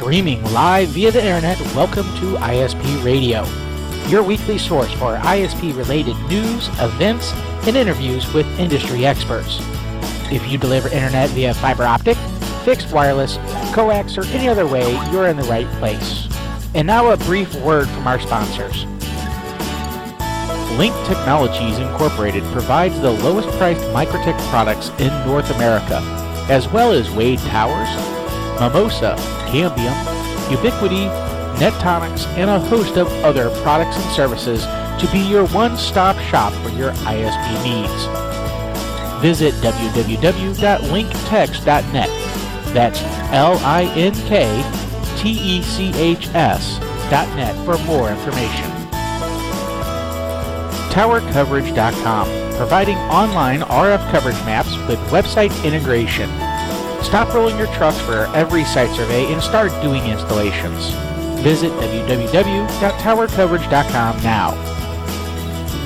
Streaming live via the internet, welcome to ISP Radio, your weekly source for ISP-related news, events, and interviews with industry experts. If you deliver internet via fiber optic, fixed wireless, coax, or any other way, you're in the right place. And now a brief word from our sponsors. Link Technologies Incorporated provides the lowest priced Microtech products in North America, as well as Wade Towers, Mimosa, Cambium, Ubiquity, Nettonics, and a host of other products and services to be your one-stop shop for your ISP needs. Visit www.linktechs.net. That's LINKTECHS.net for more information. TowerCoverage.com, providing online RF coverage maps with website integration. Stop rolling your trucks for every site survey and start doing installations. Visit www.towercoverage.com now.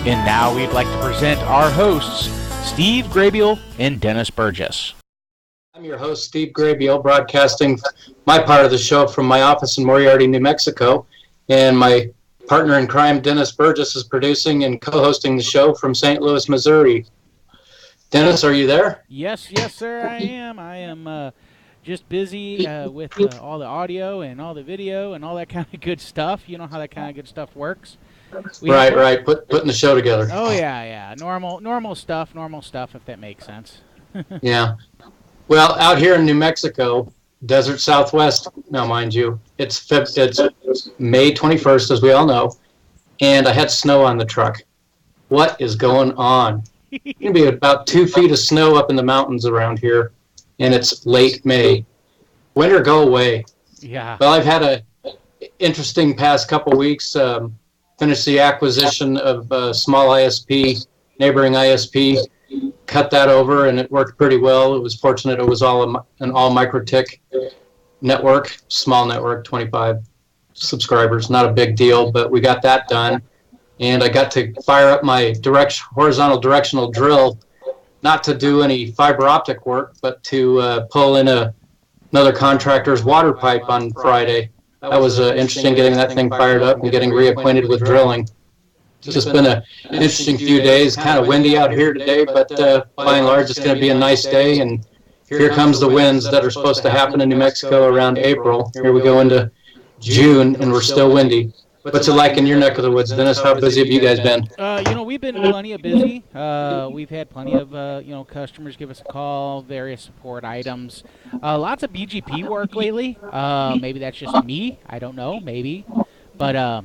And now we'd like to present our hosts, Steve Grabiel and Dennis Burgess. I'm your host, Steve Grabiel, broadcasting my part of the show from my office in Moriarty, New Mexico. And my partner in crime, Dennis Burgess, is producing and co-hosting the show from St. Louis, Missouri. Dennis, are you there? Yes, sir, I am. I am just busy with all the audio and all the video and all that kind of good stuff. You know how that kind of good stuff works. Right. Putting the show together. Oh, yeah. Normal stuff, if that makes sense. Yeah. Well, out here in New Mexico, desert Southwest, now mind you, it's May 21st, as we all know, and I had snow on the truck. What is going on? It's going to be about 2 feet of snow up in the mountains around here, and it's late May. Winter, go away. Yeah. Well, I've had a interesting past couple weeks. Finished the acquisition of a small ISP, neighboring ISP. Cut that over, and it worked pretty well. It was fortunate it was an all Microtech network, small network, 25 subscribers, not a big deal, but we got that done. And I got to fire up my horizontal directional drill, not to do any fiber optic work, but to pull in another contractor's water pipe on Friday. That was interesting, getting that thing fired up and getting reacquainted with drilling. It's just been an interesting few days, kind of windy out here today, but by and large it's going to be a nice day. And here comes the winds that are supposed to happen in New Mexico around April. Here we go into June, and we're still windy. What's it like in your neck of the woods, Dennis? How busy have you guys been? We've been plenty of busy. We've had plenty of, customers give us a call, various support items. Lots of BGP work lately. Maybe that's just me. I don't know. Maybe. But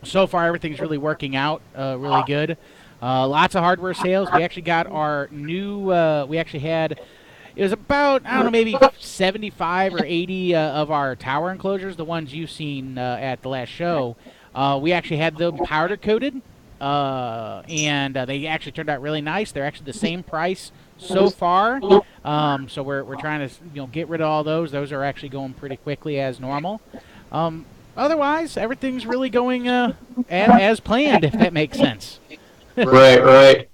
so far, everything's really working out really good. Lots of hardware sales. We actually got our new, it was about, maybe 75 or 80 of our tower enclosures, the ones you've seen at the last show. We actually had them powder coated, and they actually turned out really nice. They're actually the same price so far. So we're trying to get rid of all those. Those are actually going pretty quickly as normal. Otherwise, everything's really going as planned, if that makes sense. Right.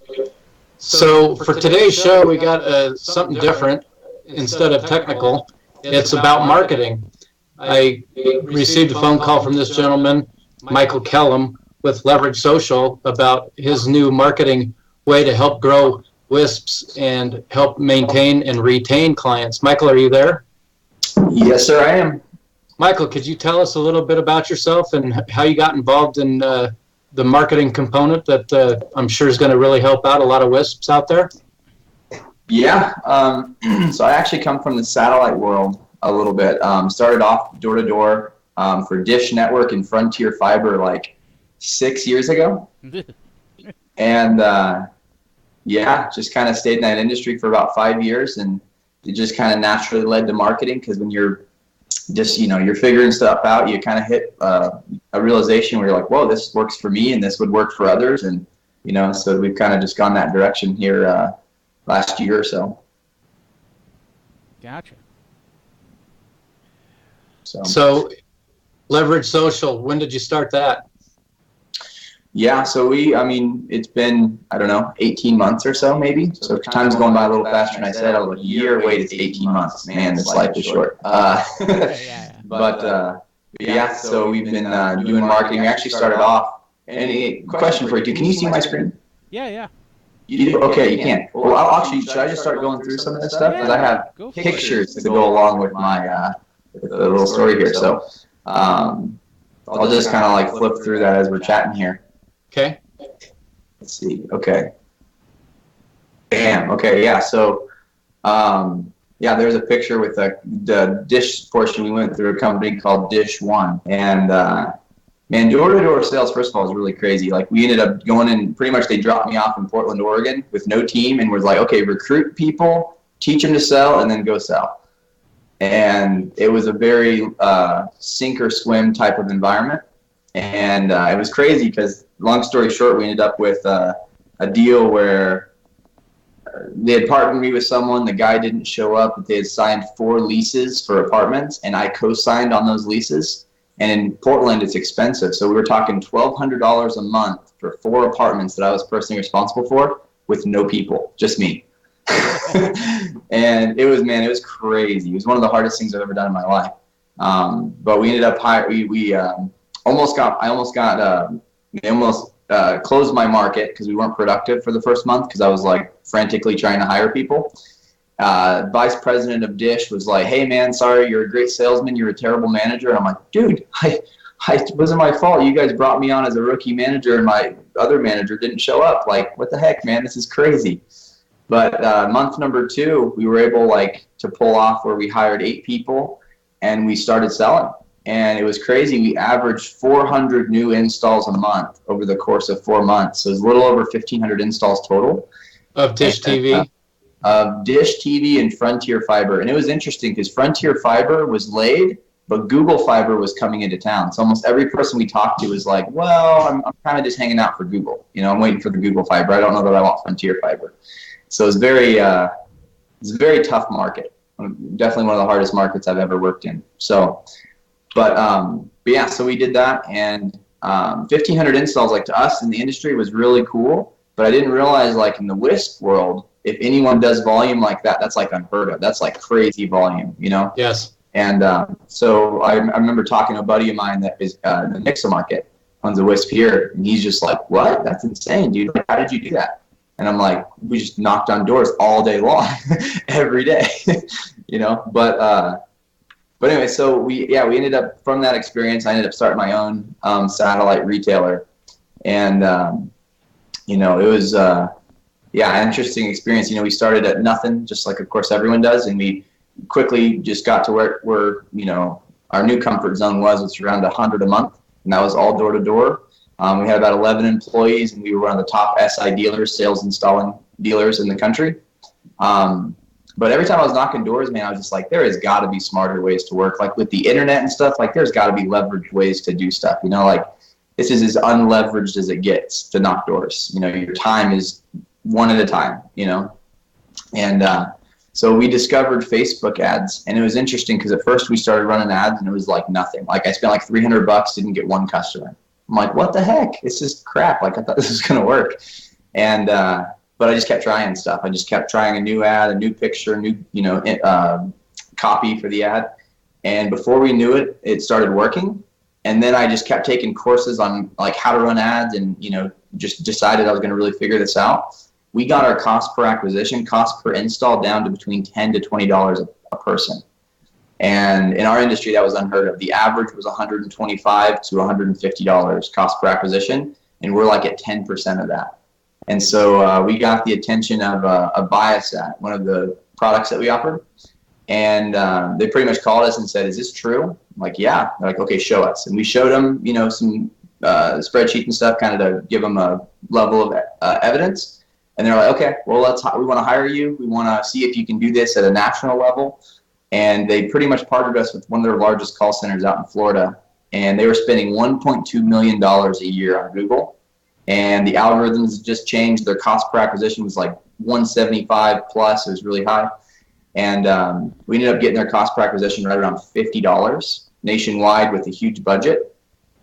So for today's show, we got something different instead of technical. It's about marketing. I received a phone call from this gentleman, Michael Kellim, with Leverage Social about his new marketing way to help grow WISPs and help maintain and retain clients. Michael, are you there? Yes, sir, I am. Michael, could you tell us a little bit about yourself and how you got involved in the marketing component that I'm sure is going to really help out a lot of WISPs out there? Yeah, so I actually come from the satellite world a little bit. Started off door-to-door for Dish Network and Frontier Fiber like 6 years ago. And just kind of stayed in that industry for about 5 years, and it just kind of naturally led to marketing, because when you're just, you're figuring stuff out, you kind of hit a realization where you're like, whoa, this works for me and this would work for others. And, so we've kind of just gone that direction here last year or so. Gotcha. So Leverage Social, when did you start that? Yeah, so it's been, 18 months or so maybe. So time's going by a little faster than I said. I was like, a year, wait, it's 18 months. Man, this life is short. But yeah, so we've been doing marketing. We actually started off. Any question for you? Can you see my screen? Yeah. You do? Okay, you can. Well, actually, should I just start going through some of this stuff? Because I have pictures to go along with my the little story here. So I'll just kind of like flip through that as we're chatting here. Okay. Let's see. Okay. Bam. Okay. Yeah. So yeah, there's a picture with the dish portion. We went through a company called Dish One, and man, door-to-door sales, first of all, is really crazy. Like, we ended up going in, pretty much they dropped me off in Portland, Oregon with no team, and was like, okay, recruit people, teach them to sell, and then go sell. And it was a very sink or swim type of environment. And it was crazy because, long story short, we ended up with a deal where they had partnered me with someone. The guy didn't show up, but they had signed 4 leases for apartments, and I co-signed on those leases. And in Portland, it's expensive. So we were talking $1,200 a month for 4 apartments that I was personally responsible for with no people, just me. And it was crazy. It was one of the hardest things I've ever done in my life. But we ended up we almost closed my market because we weren't productive for the first month because I was like frantically trying to hire people. Vice president of Dish was like, hey man, sorry, you're a great salesman, you're a terrible manager. And I'm like, dude, it wasn't my fault. You guys brought me on as a rookie manager and my other manager didn't show up. Like, what the heck, man, this is crazy. But month number 2, we were able to pull off where we hired 8 people and we started selling. And it was crazy. We averaged 400 new installs a month over the course of 4 months. So it was a little over 1,500 installs total. Of Dish TV? Of Dish TV and Frontier Fiber. And it was interesting because Frontier Fiber was laid, but Google Fiber was coming into town. So almost every person we talked to was like, well, I'm kind of just hanging out for Google. You know, I'm waiting for the Google Fiber. I don't know that I want Frontier Fiber. So it's a very tough market. Definitely one of the hardest markets I've ever worked in. So, but yeah, so we did that, and 1,500 installs, to us in the industry, was really cool. But I didn't realize, in the WISP world, if anyone does volume like that, that's unheard of. That's crazy volume, you know? Yes. And so I remember talking to a buddy of mine that is in the Nixon market, owns a WISP here, and he's just like, what? That's insane, dude. How did you do that? And I'm like, we just knocked on doors all day long, every day, you know? But anyway, so we ended up, from that experience, I ended up starting my own satellite retailer. And, you know, it was, an interesting experience. You know, we started at nothing, just like, of course, everyone does. And we quickly just got to where you know, our new comfort zone was around 100 a month. And that was all door to door. We had about 11 employees, and we were one of the top SI dealers, sales installing dealers in the country. But every time I was knocking doors, man, I was just like, there has got to be smarter ways to work. Like with the internet and stuff, there's got to be leveraged ways to do stuff. You know, this is as unleveraged as it gets to knock doors. You know, your time is one at a time, you know. And so we discovered Facebook ads, and it was interesting because at first we started running ads, and it was nothing. I spent $300, didn't get one customer. I'm like, what the heck? It's just crap. I thought this was going to work. And, but I just kept trying stuff. I just kept trying a new ad, a new picture, new, copy for the ad. And before we knew it, it started working. And then I just kept taking courses on how to run ads and, just decided I was going to really figure this out. We got our cost per acquisition, cost per install down to between $10 to $20 a person. And in our industry, that was unheard of. The average was $125 to $150 cost per acquisition, and we're at 10% of that. And so we got the attention of a Viasat, one of the products that we offered, and they pretty much called us and said, "Is this true?" I'm like, "Yeah." They're like, "Okay, show us." And we showed them, some spreadsheet and stuff, kind of to give them a level of evidence. And they're like, "Okay, well, we want to hire you. We want to see if you can do this at a national level." And they pretty much partnered us with one of their largest call centers out in Florida. And they were spending $1.2 million a year on Google. And the algorithms just changed. Their cost per acquisition was $175 plus. It was really high. And we ended up getting their cost per acquisition right around $50 nationwide with a huge budget.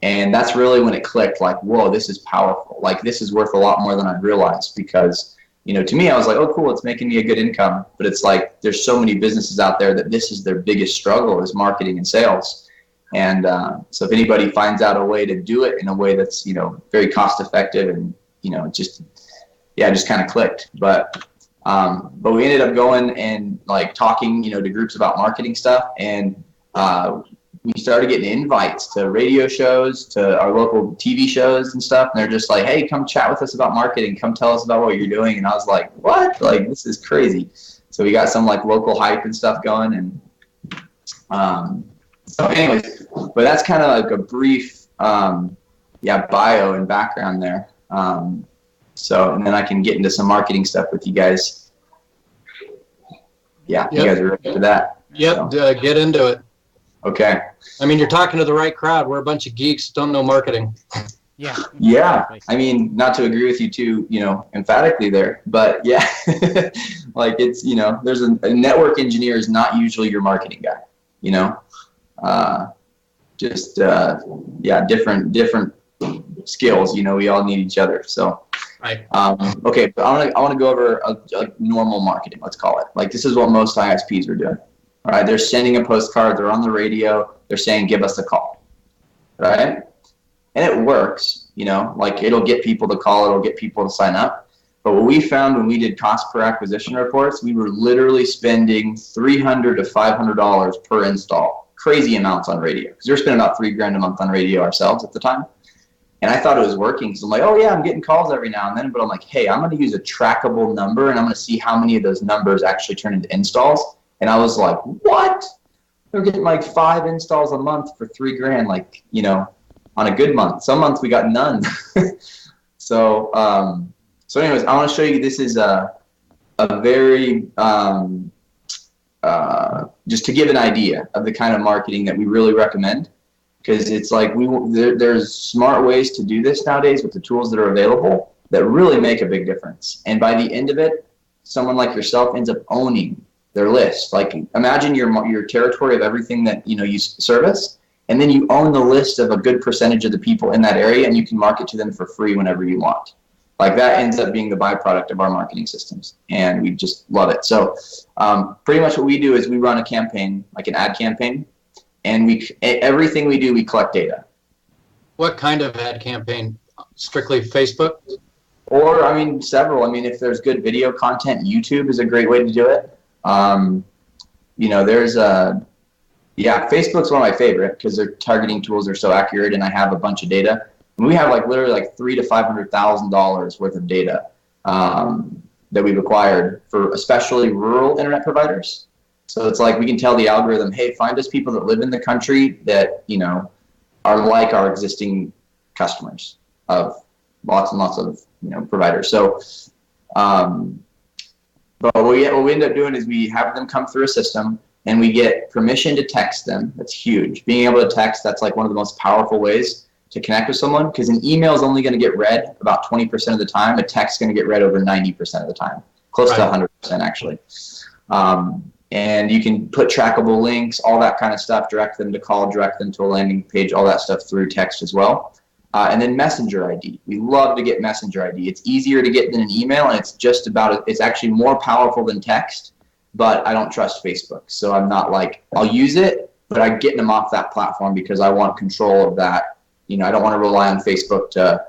And that's really when it clicked, whoa, this is powerful. This is worth a lot more than I realized, because to me, I was like, oh, cool, it's making me a good income. But it's there's so many businesses out there that this is their biggest struggle, is marketing and sales. And so if anybody finds out a way to do it in a way that's, very cost effective and, just kind of clicked. But we ended up going and like talking, to groups about marketing stuff. And we started getting invites to radio shows, to our local TV shows and stuff. And they're just like, hey, come chat with us about marketing. Come tell us about what you're doing. And I was like, what? Like, this is crazy. So we got some like local hype and stuff going. And so anyways, but that's kind of like a brief, bio and background there. So, and then I can get into some marketing stuff with you guys. Yeah, you guys are ready for that. Yep, so. Get into it. Okay. I mean, you're talking to the right crowd. We're a bunch of geeks, don't know marketing. Yeah. Yeah. I mean, not to agree with you too, emphatically there, but yeah, like it's, there's a network engineer is not usually your marketing guy, different skills, we all need each other. So, right. Okay. But I want to go over a normal marketing, let's call it. Like this is what most ISPs are doing. All right, they're sending a postcard, they're on the radio, they're saying, give us a call, right? And it works, like it'll get people to call, it'll get people to sign up. But what we found when we did cost per acquisition reports, we were literally spending $300 to $500 per install, crazy amounts on radio. Because we were spending about $3,000 a month on radio ourselves at the time. And I thought it was working. So I'm like, oh yeah, I'm getting calls every now and then. But I'm like, hey, I'm going to use a trackable number and I'm going to see how many of those numbers actually turn into installs. And I was like, what? They're getting like 5 installs a month for $3,000, like, on a good month. Some months we got none. So anyways, I want to show you, this is a very, just to give an idea of the kind of marketing that we really recommend. Because it's like, there's smart ways to do this nowadays with the tools that are available that really make a big difference. And by the end of it, someone like yourself ends up owning their list. Like imagine your territory of everything that you service, and then you own the list of a good percentage of the people in that area, and you can market to them for free whenever you want. Like that ends up being the byproduct of our marketing systems, and we just love it. So pretty much what we do is we run a campaign, like an ad campaign, and everything we do, we collect data. What kind of ad campaign? Strictly Facebook? Or several. If there's good video content, YouTube is a great way to do it. Facebook's one of my favorite because their targeting tools are so accurate, and I have a bunch of data. And we have literally $300,000 to $500,000 worth of data that we've acquired for especially rural internet providers. So it's like we can tell the algorithm, hey, find us people that live in the country that are like our existing customers of lots and lots of providers. So. But what we end up doing is we have them come through a system and we get permission to text them. That's huge. Being able to text, that's like one of the most powerful ways to connect with someone, because an email is only going to get read about 20% of the time. A text is going to get read over 90% of the time, close to 100% actually. And you can put trackable links, all that kind of stuff, direct them to call, direct them to a landing page, all that stuff through text as well. And then Messenger ID. We love to get Messenger ID. It's easier to get than an email, and it's actually more powerful than text, but I don't trust Facebook. So I'm not I'll use it, but I'm getting them off that platform because I want control of that. I don't want to rely on Facebook to,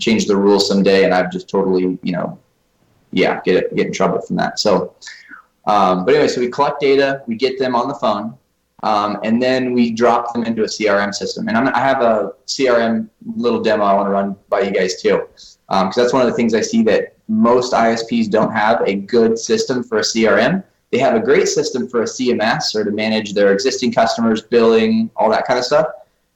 change the rules someday, and I've just totally, get in trouble from that. So, but anyway, so we collect data, we get them on the phone. And then we drop them into a CRM system. And I have a CRM little demo I want to run by you guys too. Because that's one of the things I see that most ISPs don't have a good system for a CRM. They have a great system for a CMS or to manage their existing customers, billing, all that kind of stuff.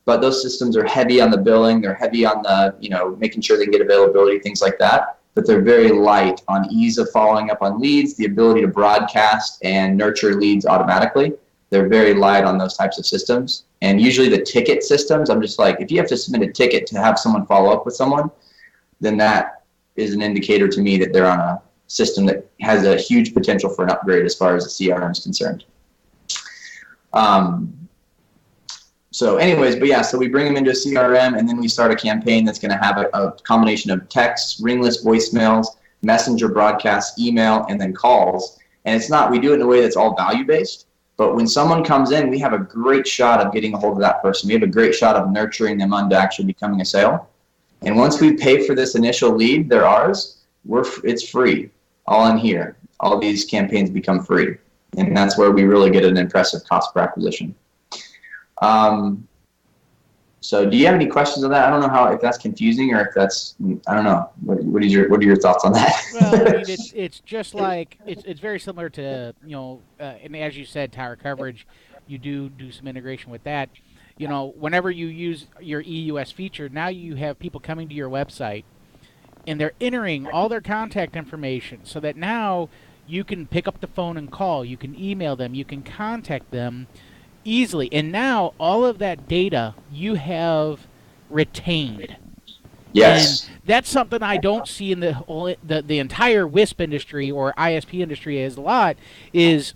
But those systems are heavy on the billing. They're heavy on the, making sure they get availability, things like that. But they're very light on ease of following up on leads, the ability to broadcast and nurture leads automatically. They're very light on those types of systems. And usually the ticket systems, I'm just like, if you have to submit a ticket to have someone follow up with someone, then that is an indicator to me that they're on a system that has a huge potential for an upgrade as far as the CRM is concerned. So anyways, but yeah, so we bring them into a CRM, and then we start a campaign that's going to have a combination of texts, ringless voicemails, messenger broadcasts, email, and then calls. And it's not, we do it in a way that's all value-based. But when someone comes in, we have a great shot of getting a hold of that person. We have a great shot of nurturing them onto actually becoming a sale. And once we pay for this initial lead, they're ours. It's free, all in here. All these campaigns become free. And that's where we really get an impressive cost per acquisition. So do you have any questions on that? I don't know if that's confusing or if that's, I don't know. What are your thoughts on that? Well, I mean, it's just like, it's very similar to, and as you said, tower coverage, you do some integration with that. Whenever you use your EUS feature, now you have people coming to your website and they're entering all their contact information so that now you can pick up the phone and call, you can email them, you can contact them easily. And now all of that data you have retained. Yes. And that's something I don't see in the entire WISP industry or ISP industry as a lot is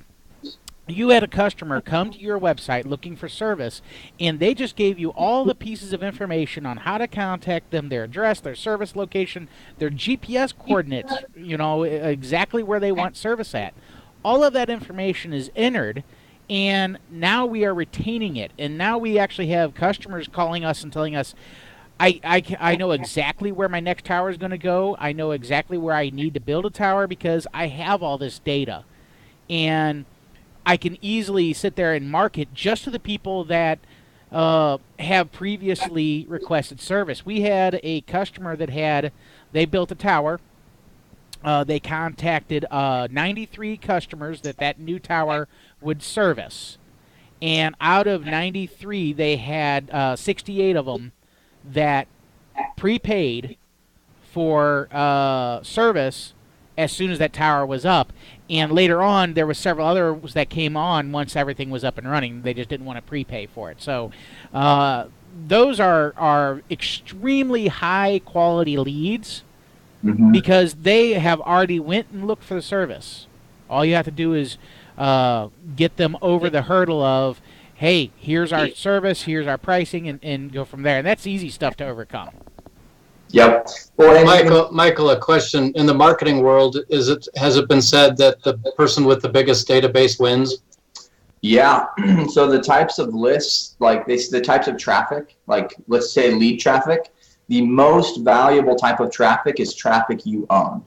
you had a customer come to your website looking for service, and they just gave you all the pieces of information on how to contact them, their address, their service location, their GPS coordinates, exactly where they want service at. All of that information is entered, and now we are retaining it. And now we actually have customers calling us and telling us, I know exactly where my next tower is going to go. I know exactly where I need to build a tower because I have all this data. And I can easily sit there and market just to the people that have previously requested service. We had a customer they built a tower. They contacted 93 customers that new tower would service. And out of 93, they had 68 of them that prepaid for service as soon as that tower was up. And later on, there were several others that came on once everything was up and running. They just didn't want to prepay for it. So those are extremely high-quality leads because they have already went and looked for the service. All you have to do is get them over the hurdle of, hey, here's our service, here's our pricing, and go from there. And that's easy stuff to overcome. Yep. Well, Michael, a question. In the marketing world, has it been said that the person with the biggest database wins? Yeah. So the types of lists, the types of traffic, like let's say lead traffic, the most valuable type of traffic is traffic you own.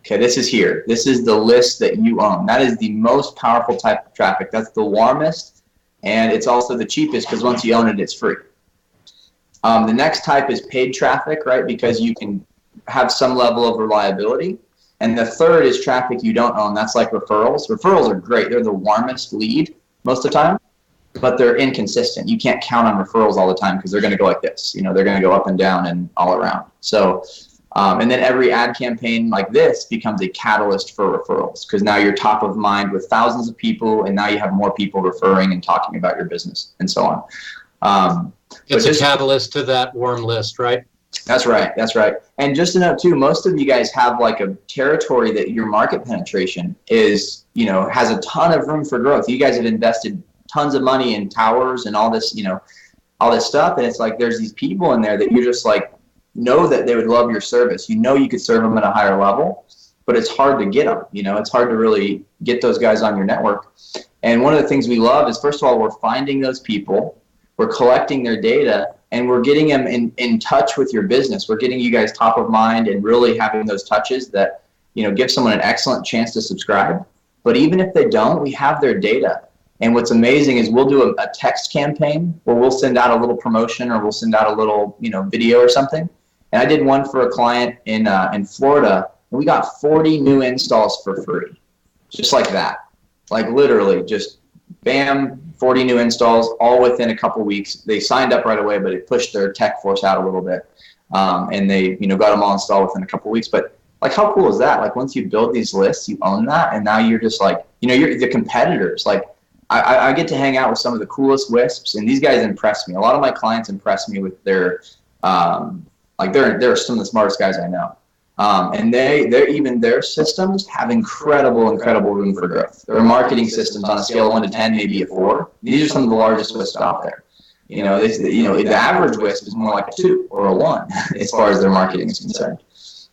Okay, this is here. This is the list that you own. That is the most powerful type of traffic. That's the warmest, and it's also the cheapest because once you own it, it's free. The next type is paid traffic, right? Because you can have some level of reliability. And the third is traffic you don't own. That's like referrals. Referrals are great. They're the warmest lead most of the time, but they're inconsistent. You can't count on referrals all the time because they're going to go like this. They're going to go up and down and all around. So, and then every ad campaign like this becomes a catalyst for referrals because now you're top of mind with thousands of people, and now you have more people referring and talking about your business and so on. It's a catalyst to that warm list, right? That's right. That's right. And just to note too, most of you guys have like a territory that your market penetration is, has a ton of room for growth. You guys have invested tons of money in towers and all this, all this stuff. And it's like, there's these people in there that you just like know that they would love your service. You could serve them at a higher level, but it's hard to get them. It's hard to really get those guys on your network. And one of the things we love is, first of all, we're finding those people. We're collecting their data, and we're getting them in touch with your business. We're getting you guys top of mind and really having those touches that, give someone an excellent chance to subscribe. But even if they don't, we have their data. And what's amazing is we'll do a text campaign where we'll send out a little promotion or we'll send out a little, video or something. And I did one for a client in Florida, and we got 40 new installs for free. Just like that. Like literally just bam, 40 new installs, all within a couple weeks. They signed up right away, but it pushed their tech force out a little bit. And they, got them all installed within a couple weeks. But like, how cool is that? Like once you build these lists, you own that. And now you're just like, you're the competitors. Like I get to hang out with some of the coolest WISPs, and these guys impress me. A lot of my clients impress me with their, they're some of the smartest guys I know. And their systems have incredible room for growth. Their marketing systems on a scale of 1 to 10, maybe a 4. These are some of the largest WISPs out there. The average WISP is more like a 2 or a 1 as far as their marketing is concerned.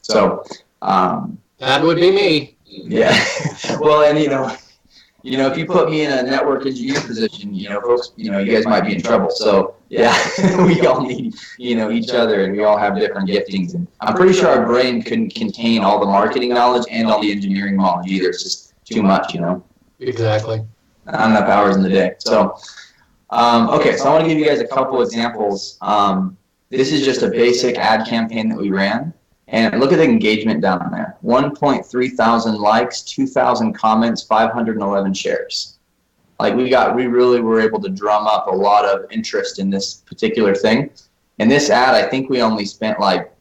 So that would be me. Yeah. Well, and if you put me in a network engineer position, folks, you guys might be in trouble. So yeah, we all need, each other, and we all have different giftings. And I'm pretty sure our brain couldn't contain all the marketing knowledge and all the engineering knowledge either. It's just too much, Exactly. Not enough hours in the day. So, okay, so I want to give you guys a couple examples. This is just a basic ad campaign that we ran. And look at the engagement down there. 1.3 thousand likes, 2,000 comments, 511 shares. Like we really were able to drum up a lot of interest in this particular thing. And this ad, I think we only spent like,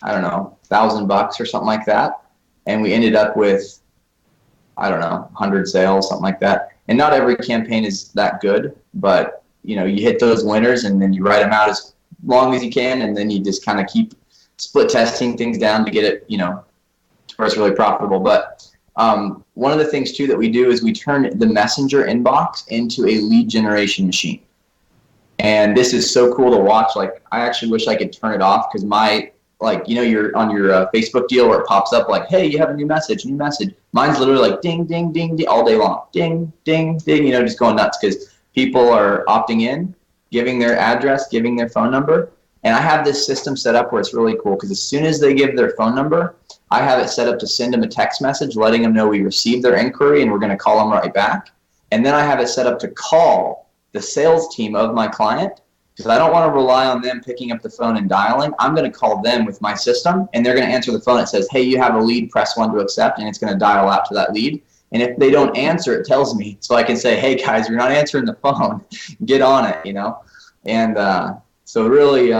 I don't know, $1,000 or something like that. And we ended up with, I don't know, 100 sales, something like that. And not every campaign is that good, but you hit those winners and then you write them out as long as you can, and then you just kind of keep split testing things down to get it, to where it's really profitable. But one of the things too that we do is we turn the messenger inbox into a lead generation machine. And this is so cool to watch. Like, I actually wish I could turn it off, because you're on your Facebook deal where it pops up like, hey, you have a new message. Mine's literally like ding, ding, ding, ding all day long. Ding, ding, ding, just going nuts, because people are opting in, giving their address, giving their phone number. And I have this system set up where it's really cool, because as soon as they give their phone number, I have it set up to send them a text message letting them know we received their inquiry and we're going to call them right back. And then I have it set up to call the sales team of my client, because I don't want to rely on them picking up the phone and dialing. I'm going to call them with my system, and they're going to answer the phone. It says, hey, you have a lead, press 1 to accept, and it's going to dial out to that lead. And if they don't answer, it tells me, so I can say, hey, guys, you're not answering the phone. Get on it, And so really,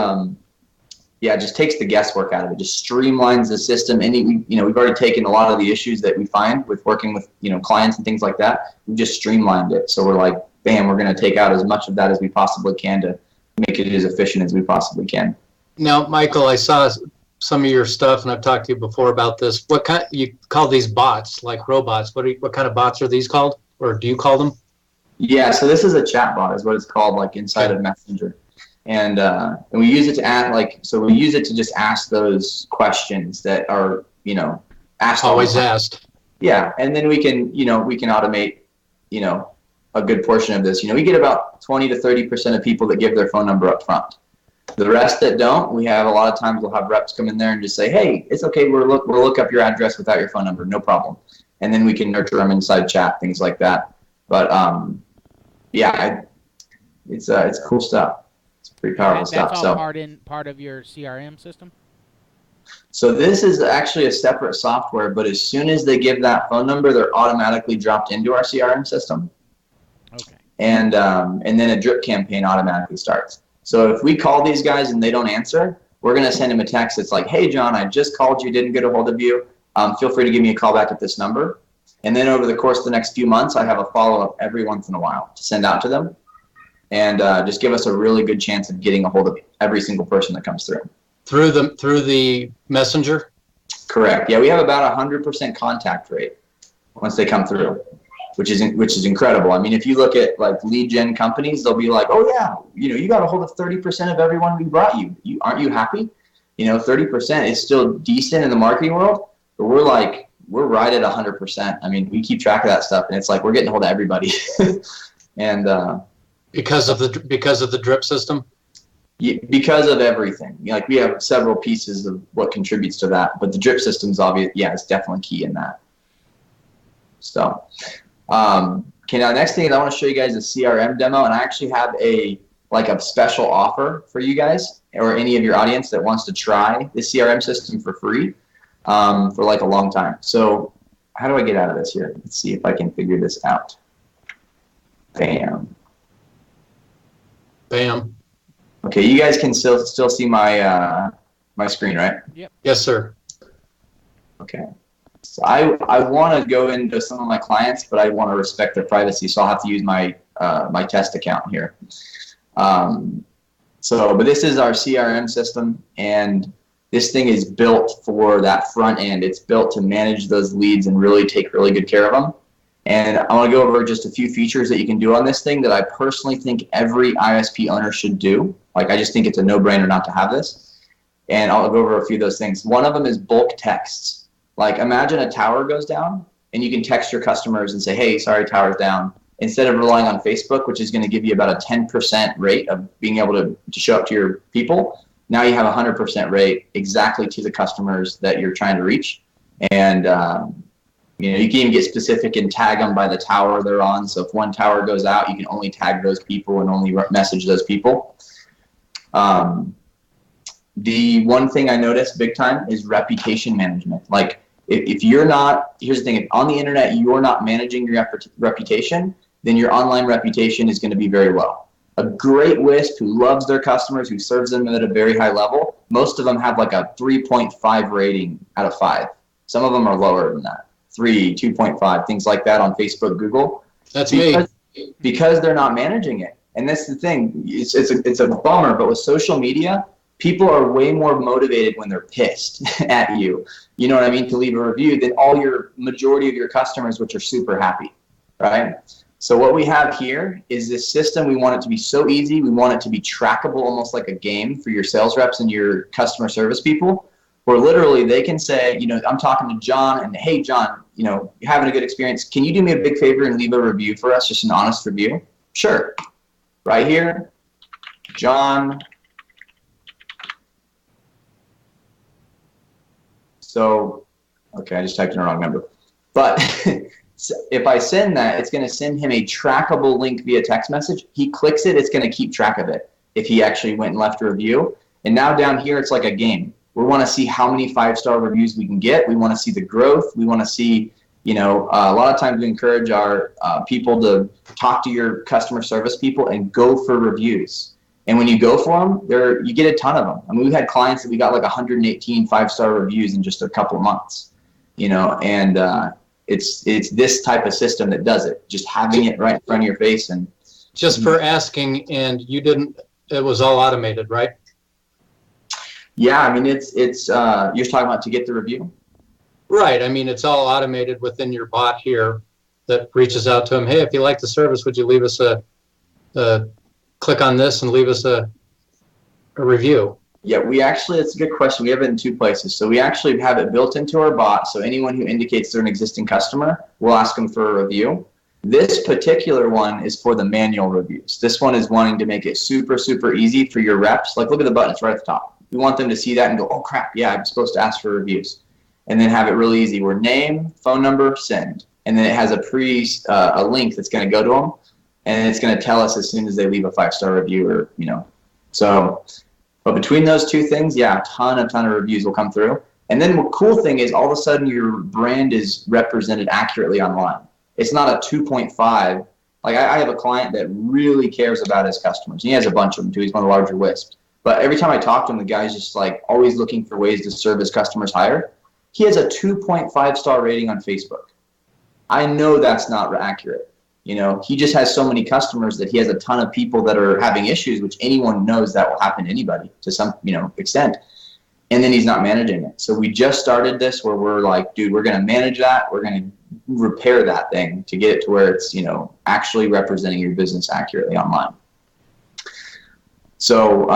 it just takes the guesswork out of it. Just streamlines the system. We've already taken a lot of the issues that we find with working with, clients and things like that. We've just streamlined it. So we're like, bam, we're going to take out as much of that as we possibly can to make it as efficient as we possibly can. Now, Michael, I saw some of your stuff, and I've talked to you before about this. What kind, you call these bots, like robots? What kind of bots are these called, or do you call them? Yeah, so this is a chat bot, is what it's called, like inside of Messenger. And we use it to we use it to just ask those questions that are, asked. Always asked. Yeah, and then we can automate, a good portion of this. We get about 20 to 30% of people that give their phone number up front. The rest that don't, we have a lot of times we'll have reps come in there and just say, hey, it's okay, we'll look up your address without your phone number, no problem. And then we can nurture them inside chat, things like that. But it's cool stuff. It's pretty powerful stuff. That's all part of your CRM system? So this is actually a separate software, but as soon as they give that phone number, they're automatically dropped into our CRM system. Okay. And then a drip campaign automatically starts. So if we call these guys and they don't answer, we're going to send them a text that's like, hey, John, I just called you, didn't get a hold of you. Feel free to give me a call back at this number. And then over the course of the next few months, I have a follow-up every once in a while to send out to them, and just give us a really good chance of getting a hold of every single person that comes through. Through the messenger? Correct. Yeah, we have about 100% contact rate once they come through, which is incredible. I mean, if you look at like lead gen companies, they'll be like, oh yeah, you got a hold of 30% of everyone we brought you. Aren't you happy? 30% is still decent in the marketing world, but we're right at 100%. I mean, we keep track of that stuff, and it's like we're getting a hold of everybody. And because of the drip system? Yeah, because of everything. Like we have several pieces of what contributes to that, but the drip system's obvious. Yeah, it's definitely key in that. So, okay, now next thing is I want to show you guys a CRM demo, and I actually have a special offer for you guys or any of your audience that wants to try the CRM system for free for like a long time. So how do I get out of this here? Let's see if I can figure this out. Bam. Bam. Okay, you guys can still see my my screen, right? Yep. Yes, sir. Okay. So I want to go into some of my clients, but I want to respect their privacy, so I'll have to use my my test account here. But this is our CRM system, and this thing is built for that front end. It's built to manage those leads and really take really good care of them. And I want to go over just a few features that you can do on this thing that I personally think every ISP owner should do. Like, I just think it's a no-brainer not to have this. And I'll go over a few of those things. One of them is bulk texts. Like, imagine a tower goes down and you can text your customers and say, hey, sorry, tower's down. Instead of relying on Facebook, which is going to give you about a 10% rate of being able to show up to your people, now you have a 100% rate exactly to the customers that you're trying to reach. And you can even get specific and tag them by the tower they're on. So if one tower goes out, you can only tag those people and only message those people. The one thing I noticed big time is reputation management. Like if you're not, here's the thing, if on the internet you're not managing your reputation, then your online reputation is going to be very low. A great WISP who loves their customers, who serves them at a very high level, most of them have like a 3.5 rating out of 5. Some of them are lower than that. 3, 2.5, things like that on Facebook, Google. That's because they're not managing it. And that's the thing. It's a bummer, but with social media, people are way more motivated when they're pissed at you. You know what I mean? To leave a review than majority of your customers, which are super happy, right? So what we have here is this system. We want it to be so easy. We want it to be trackable, almost like a game for your sales reps and your customer service people, where literally they can say, I'm talking to John, and hey, John, you're having a good experience. Can you do me a big favor and leave a review for us, just an honest review? Sure. Right here, John. So, okay, I just typed in the wrong number. But if I send that, it's going to send him a trackable link via text message. He clicks it, it's going to keep track of it if he actually went and left a review. And now down here, it's like a game. We want to see how many 5-star reviews we can get. We want to see the growth. We want to see, a lot of times we encourage our people to talk to your customer service people and go for reviews. And when you go for them, you get a ton of them. I mean, we've had clients that we got like 118 5-star reviews in just a couple of months, and it's this type of system that does it, just having it right in front of your face. And just for asking, and it was all automated, right? Yeah, I mean, it's you're talking about to get the review? Right. I mean, it's all automated within your bot here that reaches out to him. Hey, if you like the service, would you leave us click on this and leave us a review? Yeah, it's a good question. We have it in 2 places. So we actually have it built into our bot. So anyone who indicates they're an existing customer, we'll ask them for a review. This particular one is for the manual reviews. This one is wanting to make it super, super easy for your reps. Like, look at the button, it's right at the top. We want them to see that and go, oh crap, yeah, I'm supposed to ask for reviews. And then have it really easy where name, phone number, send. And then it has a link that's going to go to them, and it's going to tell us as soon as they leave a 5-star review, or So, but between those 2 things, yeah, a ton of reviews will come through. And then the cool thing is all of a sudden your brand is represented accurately online. It's not a 2.5. Like I have a client that really cares about his customers. He has a bunch of them too. He's one of the larger WISPs. But every time I talk to him, the guy's just like always looking for ways to serve his customers higher. He has a 2.5-star rating on Facebook. I know that's not accurate. He just has so many customers that he has a ton of people that are having issues, which anyone knows that will happen to anybody to some, extent. And then he's not managing it. So we just started this where we're like, dude, we're going to manage that. We're going to repair that thing to get it to where it's, actually representing your business accurately online. So,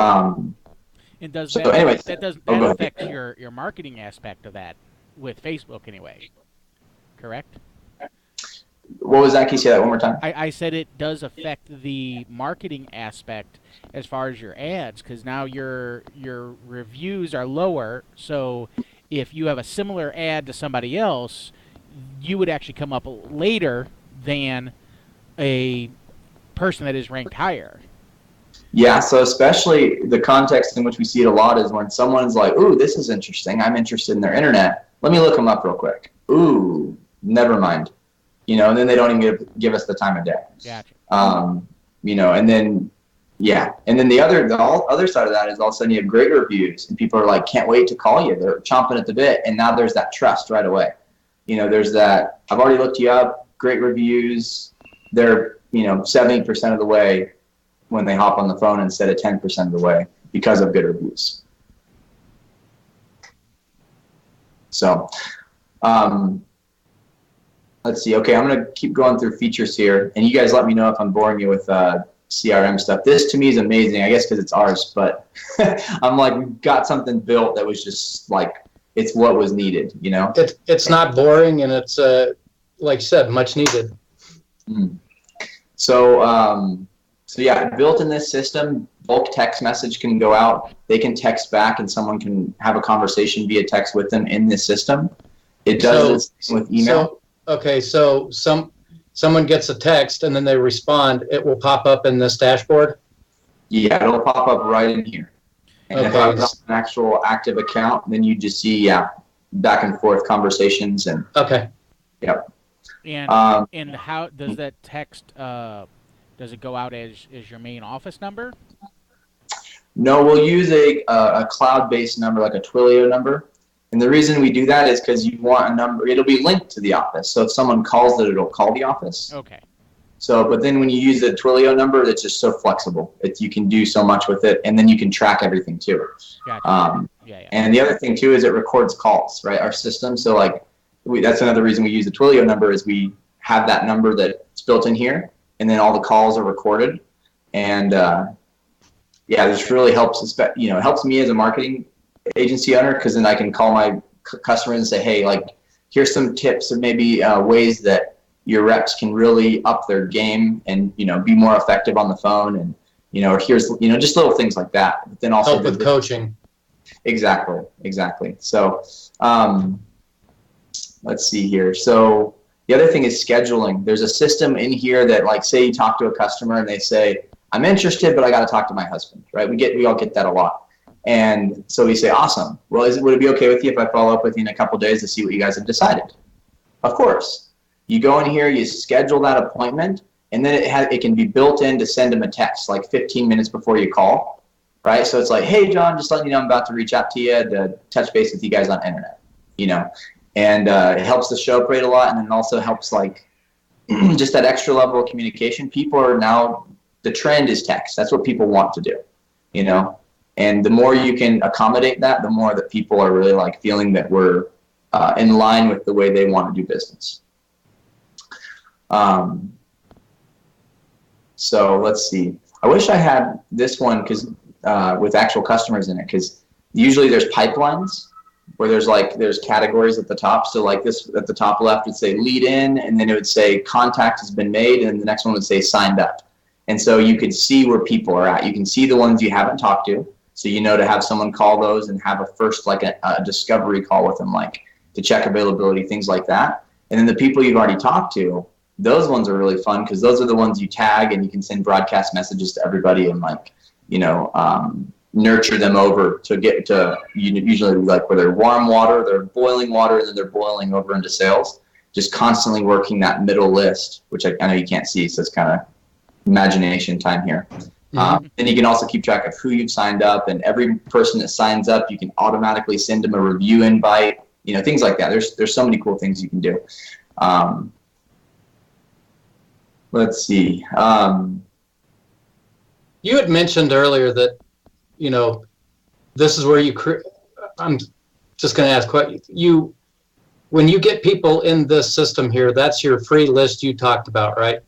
and does so that, anyways, that does that affect your marketing aspect of that with Facebook anyway? Correct? What was that? Can you say that one more time? I said it does affect the marketing aspect as far as your ads, because now your reviews are lower. So if you have a similar ad to somebody else, you would actually come up later than a person that is ranked higher. Yeah, so especially the context in which we see it a lot is when someone's like, ooh, this is interesting. I'm interested in their internet. Let me look them up real quick. Ooh, never mind. And then they don't even give us the time of day. Gotcha. And then, yeah. And then the other side of that is all of a sudden you have great reviews and people are like, can't wait to call you. They're chomping at the bit. And now there's that trust right away. There's that, I've already looked you up, great reviews. They're, 70% of the way when they hop on the phone instead of 10% of the way because of good reviews. So, let's see. Okay, I'm going to keep going through features here, and you guys let me know if I'm boring you with CRM stuff. This to me is amazing, I guess because it's ours, but I'm like, we've got something built that was just like, it's what was needed, It's not boring, and it's like you said, much needed. So yeah, built in this system, bulk text message can go out. They can text back, and someone can have a conversation via text with them in this system. It does this with email. So someone gets a text and then they respond. It will pop up in this dashboard. Yeah, it'll pop up right in here. And if I've got an actual active account, then you just see back and forth conversations and. Okay. Yep. And how does that text? Does it go out as your main office number? No, we'll use a cloud-based number, like a Twilio number. And the reason we do that is because you want a number. It'll be linked to the office. So if someone calls it, it'll call the office. Okay. So, but then when you use the Twilio number, it's just so flexible. You can do so much with it, and then you can track everything too. Gotcha. And the other thing too is it records calls, right? Our system. So that's another reason we use the Twilio number is we have that number that's built in here, and then all the calls are recorded. And this really helps. It helps me as a marketing agency owner, because then I can call my customers and say, hey, here's some tips and maybe ways that your reps can really up their game and be more effective on the phone, and or here's just little things like that. But then also help with coaching. Exactly. So let's see here. So the other thing is scheduling. There's a system in here that, say you talk to a customer and they say, I'm interested, but I got to talk to my husband, right? We all get that a lot. And so we say, awesome. Well, would it be okay with you if I follow up with you in a couple of days to see what you guys have decided? Of course. You go in here, you schedule that appointment, and then it can be built in to send them a text 15 minutes before you call, right? So it's like, hey, John, just letting you know I'm about to reach out to you to touch base with you guys on internet, And it helps the show up rate a lot, and it also helps just that extra level of communication. People are now, the trend is text. That's what people want to do, And the more you can accommodate that, the more that people are really feeling that we're in line with the way they want to do business. So let's see. I wish I had this one with actual customers in it, because usually there's pipelines where there's categories at the top. So this at the top left would say lead in, and then it would say contact has been made, and the next one would say signed up. And so you could see where people are at. You can see the ones you haven't talked to. So to have someone call those and have a first a discovery call with them, to check availability, things like that. And then the people you've already talked to, those ones are really fun, because those are the ones you tag, and you can send broadcast messages to everybody and nurture them over to get to usually where they're warm water, they're boiling water, and then they're boiling over into sales. Just constantly working that middle list, which I know you can't see, so it's kind of imagination time here. Then you can also keep track of who you've signed up, and every person that signs up, you can automatically send them a review invite, things like that. There's so many cool things you can do. Let's see. You had mentioned earlier that, this is where I'm just going to ask when you get people in this system here, that's your free list you talked about, right?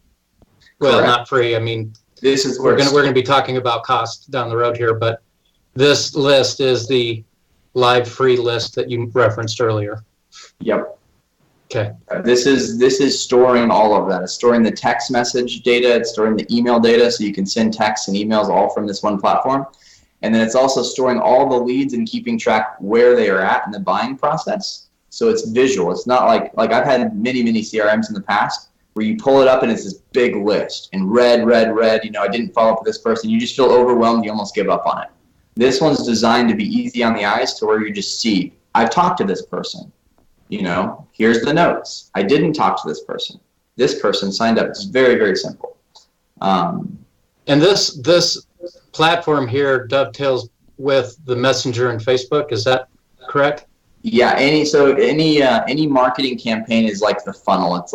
Well, correct. Not free. I mean, this is we're going to be talking about cost down the road here, but this list is the live free list that you referenced earlier. Yep. Okay. This is storing all of that. It's storing the text message data. It's storing the email data, so you can send texts and emails all from this one platform. And then it's also storing all the leads and keeping track where they are at in the buying process. So it's visual. It's not like I've had many CRMs in the past where you pull it up and it's this big list and red. I didn't follow up with this person. You just feel overwhelmed. You almost give up on it. This one's designed to be easy on the eyes, to where you just see, I've talked to this person. Here's the notes. I didn't talk to this person. This person signed up. It's very, very simple. And this platform here dovetails with the Messenger and Facebook. Is that correct? Yeah. Any marketing campaign is like the funnel. It's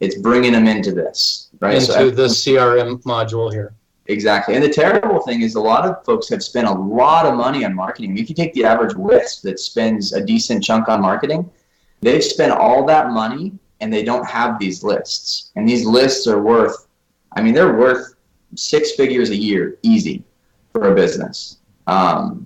it's bringing them into this, right? Into the CRM module here. Exactly. And the terrible thing is a lot of folks have spent a lot of money on marketing. If you take the average list that spends a decent chunk on marketing, they've spent all that money and they don't have these lists. And these lists are they're worth 6 figures a year, easy, for a business. So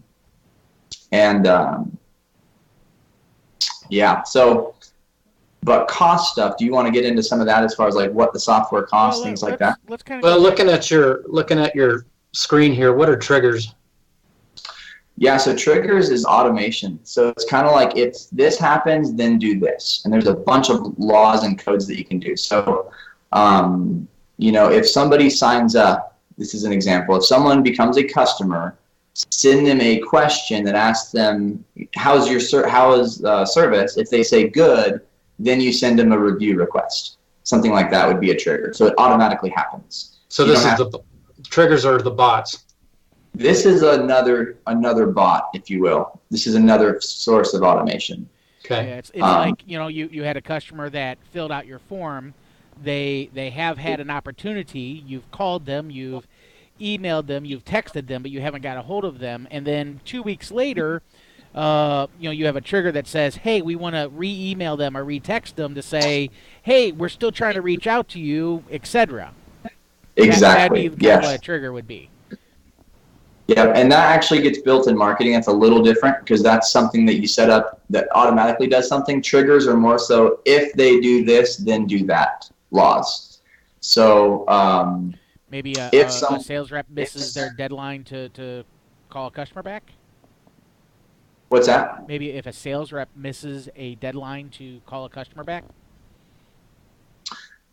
But cost stuff, do you want to get into some of that as far as like what the software costs, things like that? Let's kind of Well, looking at your screen here, what are triggers? Yeah, so triggers is automation. So it's kind of like if this happens, then do this. And there's a bunch of laws and codes that you can do. So, if somebody signs up, this is an example. If someone becomes a customer, send them a question that asks them, how is service? If they say good, then you send them a review request. Something like that would be a trigger. So it automatically happens. So the triggers are the bots. This is another bot, if you will. This is another source of automation. Okay. Yeah, it's like, you had a customer that filled out your form. They have had an opportunity. You've called them, you've emailed them, you've texted them, but you haven't got a hold of them. And then 2 weeks later, you have a trigger that says, hey, we want to re-email them or re-text them to say, hey, we're still trying to reach out to you, etc. Exactly. That'd be kind of what a trigger would be. Yeah, and that actually gets built in marketing. That's a little different because that's something that you set up that automatically does something. Triggers are more so if they do this, then do that laws. So maybe a sales rep misses their deadline to call a customer back? What's that? Maybe if a sales rep misses a deadline to call a customer back?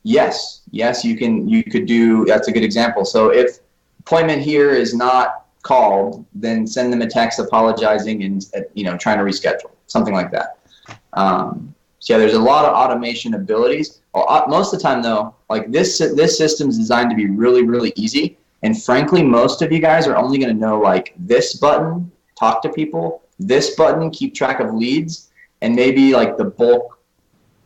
Yes, you could do, that's a good example. So if appointment here is not called, then send them a text apologizing and trying to reschedule, something like that. So yeah, there's a lot of automation abilities. Well, most of the time though, like this system is designed to be really, really easy. And frankly, most of you guys are only going to know like this button, talk to people, this button, keep track of leads, and maybe like the bulk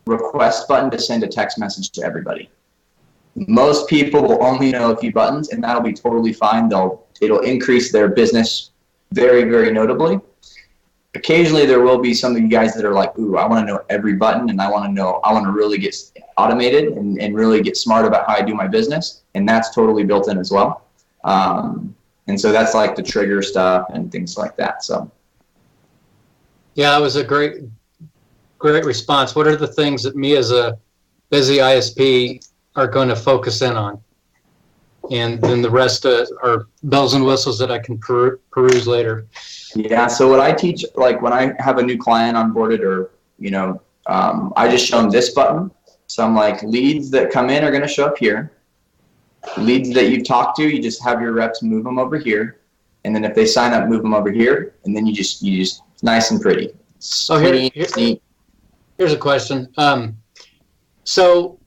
request button to send a text message to everybody. Most people will only know a few buttons, and that'll be totally fine. It'll increase their business very, very notably. Occasionally, there will be some of you guys that are like, ooh, I want to know every button, and I want to really get automated and really get smart about how I do my business, and that's totally built in as well. And so that's like the trigger stuff and things like that. So, yeah, that was a great response. What are the things that me as a busy ISP are going to focus in on? And then the rest are bells and whistles that I can peruse later. Yeah, so what I teach, like when I have a new client onboarded or, I just show them this button. So I'm like, leads that come in are going to show up here. Leads that you've talked to, you just have your reps move them over here. And then if they sign up, move them over here. And then you just nice and pretty. Here's a question. So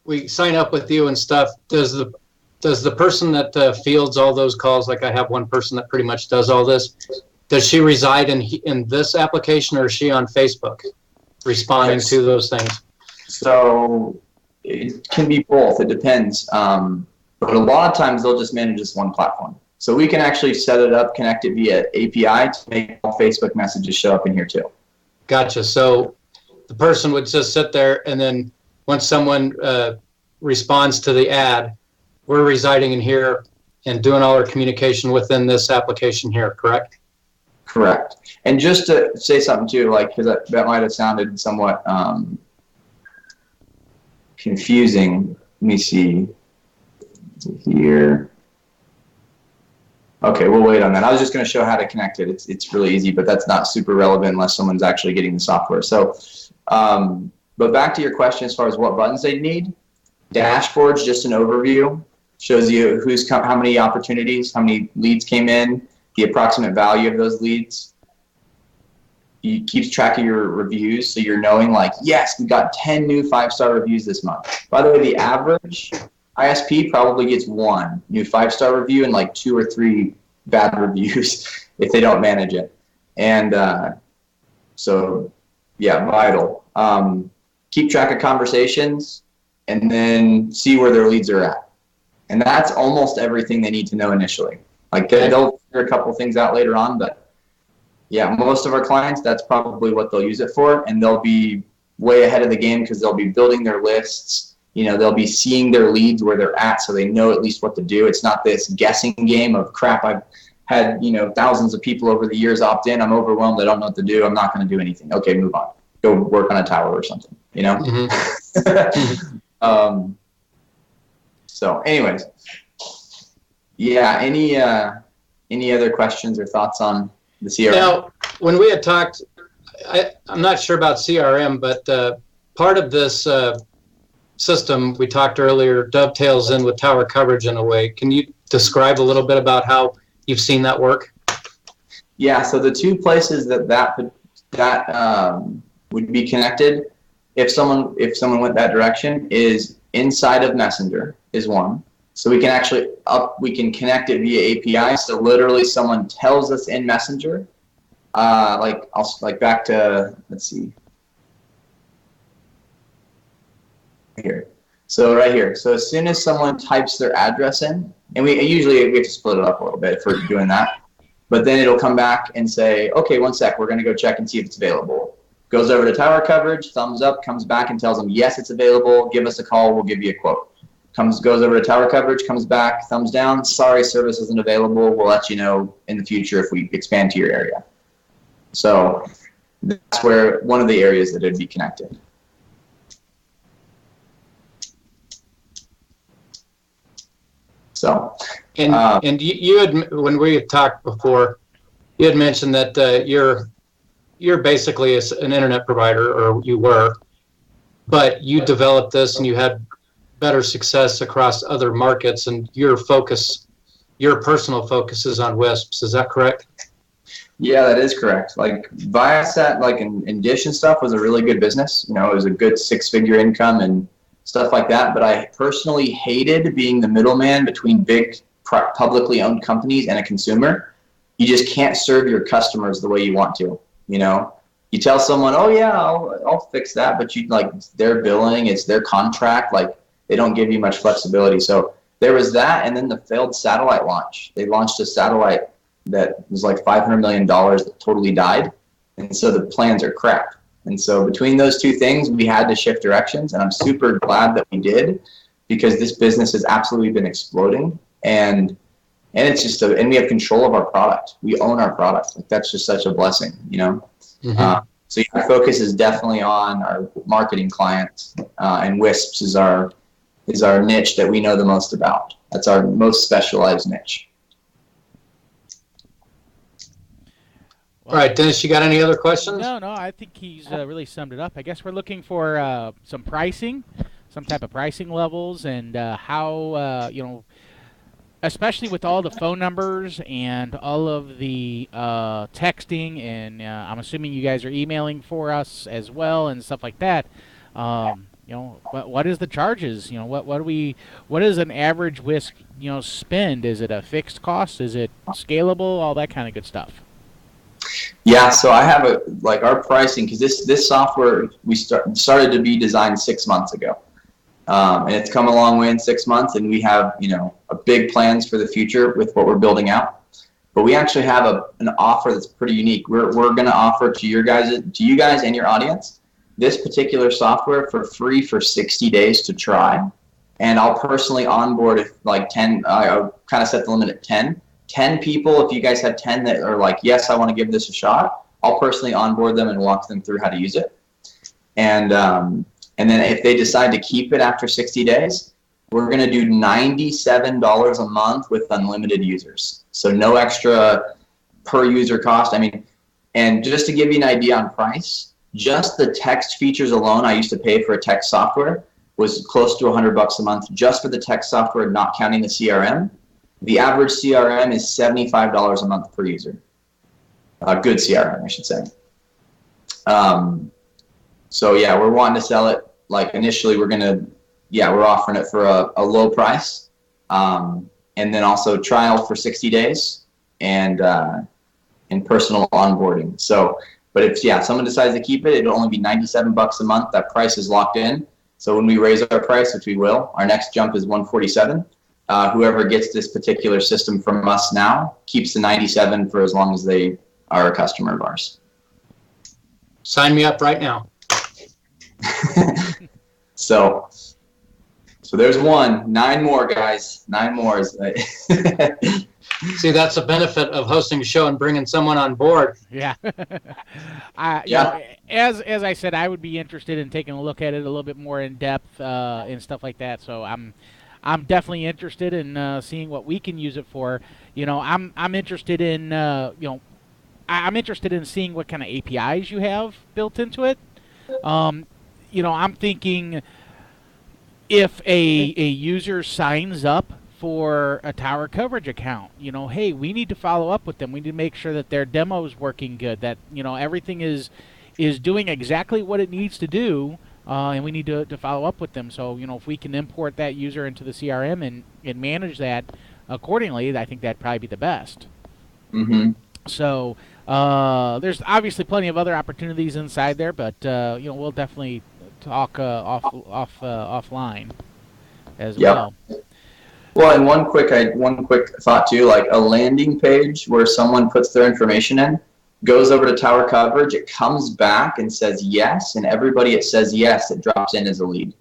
we sign up with you and stuff. Does the person that fields all those calls, like I have one person that pretty much does all this, does she reside in this application, or is she on Facebook responding to those things? So it can be both. It depends. But a lot of times they'll just manage this one platform. So we can actually set it up, connect it via API to make all Facebook messages show up in here too. Gotcha. So the person would just sit there, and then once someone responds to the ad, we're residing in here and doing all our communication within this application here, correct? Correct. And just to say something too, like, because that might have sounded somewhat confusing. Let me see here. Okay, we'll wait on that. I was just going to show how to connect it. It's really easy, but that's not super relevant unless someone's actually getting the software. So, but back to your question as far as what buttons they need. Dashboard's just an overview. Shows you how many opportunities, how many leads came in, the approximate value of those leads. It keeps track of your reviews, so you're knowing like, yes, we got 10 new 5-star reviews this month. By the way, the average ISP probably gets 1 new 5-star review and like 2 or 3 bad reviews if they don't manage it. And so, yeah, vital. Keep track of conversations and then see where their leads are at. And that's almost everything they need to know initially. Like they'll figure a couple things out later on, but yeah, most of our clients, that's probably what they'll use it for. And they'll be way ahead of the game because they'll be building their lists. They'll be seeing their leads where they're at, so they know at least what to do. It's not this guessing game of crap. I've had, thousands of people over the years opt in. I'm overwhelmed. I don't know what to do. I'm not going to do anything. Okay, move on. Go work on a tower or something. you know? Mhm. So anyways, yeah, any other questions or thoughts on the CRM? Now, when we had talked, I'm not sure about CRM, but part of this system we talked earlier dovetails in with tower coverage in a way. Can you describe a little bit about how you've seen that work? Yeah, so the two places that would be connected if someone went that direction is inside of Messenger is one. So we can connect it via API. So literally someone tells us in Messenger, back to, let's see, here. So right here. So as soon as someone types their address in, and we have to split it up a little bit for doing that. But then it'll come back and say, okay, one sec, we're going to go check and see if it's available. Goes over to tower coverage, thumbs up, comes back and tells them, yes, it's available. Give us a call. We'll give you a quote. Goes over to tower coverage, comes back, thumbs down. Sorry, service isn't available. We'll let you know in the future if we expand to your area. So that's where one of the areas that it'd be connected. So, and you had, when we had talked before, you had mentioned that you're basically an internet provider, or you were, but you developed this and you had better success across other markets, and your personal focus is on WISPs. Is that correct? Yeah, that is correct. Like Viasat, like in Dish and stuff, was a really good business. You know, it was a good 6-figure income and stuff like that. But I personally hated being the middleman between big publicly owned companies and a consumer. You just can't serve your customers the way you want to. You know, you tell someone, oh yeah, I'll fix that, but you like their billing, it's their contract. Like they don't give you much flexibility. So there was that, and then the failed satellite launch. They launched a satellite that was like $500 million that totally died, and so the plans are crap. And so between those two things, we had to shift directions, and I'm super glad that we did, because this business has absolutely been exploding, and it's just and we have control of our product. We own our product. Like that's just such a blessing, you know. Mm-hmm. So yeah, our focus is definitely on our marketing clients, and WISPs is our niche that we know the most about. That's our most specialized niche. All right, Dennis, you got any other questions? No, I think he's really summed it up. I guess we're looking for some pricing, some type of pricing levels, and how, especially with all the phone numbers and all of the texting, and I'm assuming you guys are emailing for us as well and stuff like that. What is the charges? What is an average WISP, spend? Is it a fixed cost? Is it scalable? All that kind of good stuff. Yeah, so I have our pricing, because this software we started to be designed 6 months ago, and it's come a long way in 6 months, and we have a big plans for the future with what we're building out. But we actually have an offer that's pretty unique. We're going to offer to you guys and your audience this particular software for free for 60 days to try, and I'll personally onboard like 10. I'll kind of set the limit at 10. 10 people, if you guys have 10 that are like, yes, I want to give this a shot, I'll personally onboard them and walk them through how to use it. And then if they decide to keep it after 60 days, we're going to do $97 a month with unlimited users. So no extra per user cost. I mean, and just to give you an idea on price, just the text features alone, I used to pay for a text software, was close to $100 a month just for the text software, not counting the CRM. The average CRM is $75 a month per user. Good CRM, I should say. So yeah, we're wanting to sell it. Like initially, we're offering it for a low price, and then also trial for 60 days and personal onboarding. So, but if someone decides to keep it, it'll only be $97 a month. That price is locked in. So when we raise our price, which we will, our next jump is $147. Whoever gets this particular system from us now keeps the 97 for as long as they are a customer of ours. Sign me up right now. So there's 9 more, guys. 9 more. See, that's a benefit of hosting a show and bringing someone on board. Yeah. You know, as I said, I would be interested in taking a look at it a little bit more in depth and stuff like that. So I'm definitely interested in seeing what we can use it for. You know, I'm interested in I'm interested in seeing what kind of APIs you have built into it. You know, I'm thinking if a user signs up for a tower coverage account, you know, hey, we need to follow up with them. We need to make sure that their demo is working good, that, you know, everything is doing exactly what it needs to do, and we need to follow up with them. So, you know, if we can import that user into the CRM and manage that accordingly, I think that'd probably be the best. Mm-hmm. So there's obviously plenty of other opportunities inside there, but you know, we'll definitely talk offline as well. Well, and one quick thought too, like a landing page where someone puts their information in, goes over to tower coverage, it comes back and says yes, and everybody it says yes, it drops in as a lead.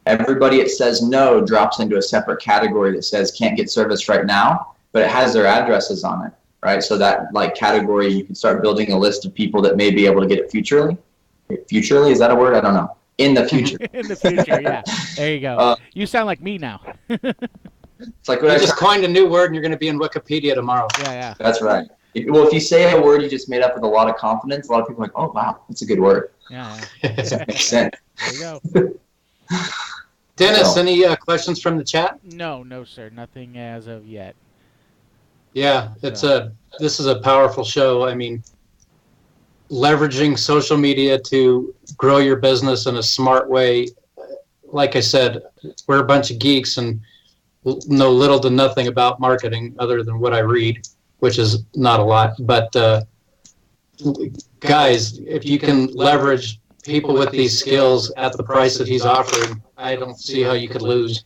Everybody it says no drops into a separate category that says can't get service right now, but it has their addresses on it, right? So that like category, you can start building a list of people that may be able to get it futurely. Futurely, is that a word? I don't know. In the future. In the future, yeah. There you go. You sound like me now. It's like You just coined a new word, and you're going to be in Wikipedia tomorrow. Yeah. That's right. Well, if you say a word you just made up with a lot of confidence, a lot of people are like, oh, wow, that's a good word. Yeah. That makes sense. There you go. Dennis, any questions from the chat? No, sir. Nothing as of yet. Yeah, this is a powerful show. I mean, leveraging social media to grow your business in a smart way. Like I said, we're a bunch of geeks and know little to nothing about marketing other than what I read, which is not a lot. But guys, if you can leverage people with these skills at the price that he's offering, I don't see how you could lose.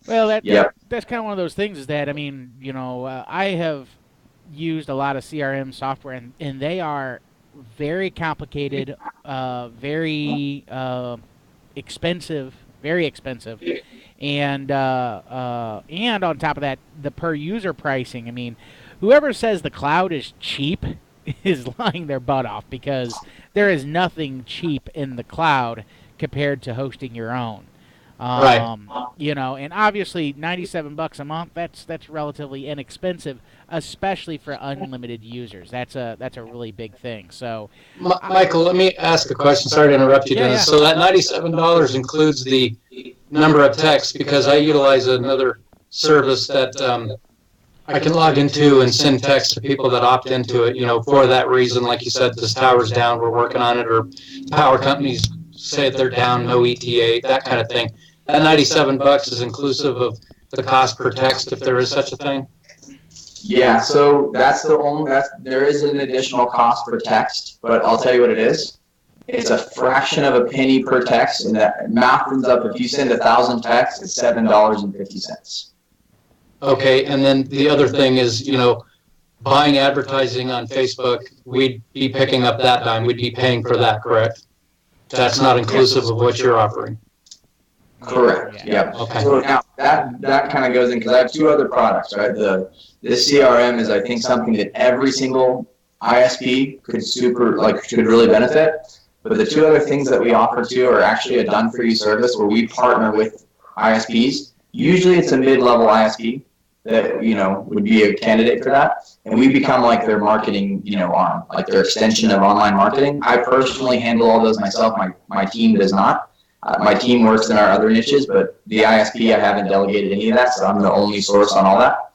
Well, that's kind of one of those things is that, I mean, you know, I have used a lot of CRM software, and they are very complicated, very expensive, and on top of that, the per user pricing. I mean, whoever says the cloud is cheap is lying their butt off, because there is nothing cheap in the cloud compared to hosting your own. Right. You know, and obviously $97 a month, that's relatively inexpensive, especially for unlimited users. That's a really big thing. So Michael, let me ask a question. Sorry to interrupt you, Dennis. So that $97 includes the number of texts, because I utilize another service that I can log into and send text to people that opt into it, you know, for that reason. Like you said, this tower's down, we're working on it, or power companies say they're down, no ETA, that kind of thing. That $97 is inclusive of the cost per text, if there is such a thing. Yeah, so there is an additional cost per text, but I'll tell you what it is. It's a fraction of a penny per text, and that math ends up, if you send 1,000 texts, it's $7.50. Okay, and then the other thing is, you know, buying advertising on Facebook, we'd be picking up that dime. We'd be paying for that, correct? That's not inclusive of what you're offering. Correct. Yeah. Okay. So now that kind of goes in, because I have two other products, right? This CRM is, I think, something that every single ISP should really benefit. But the two other things that we offer too are actually a done-for-you service where we partner with ISPs. Usually it's a mid-level ISP that, you know, would be a candidate for that. And we become like their marketing, you know, arm, like their extension of online marketing. I personally handle all those myself. My team does not. My team works in our other niches, but the ISP, I haven't delegated any of that, so I'm the only source on all that.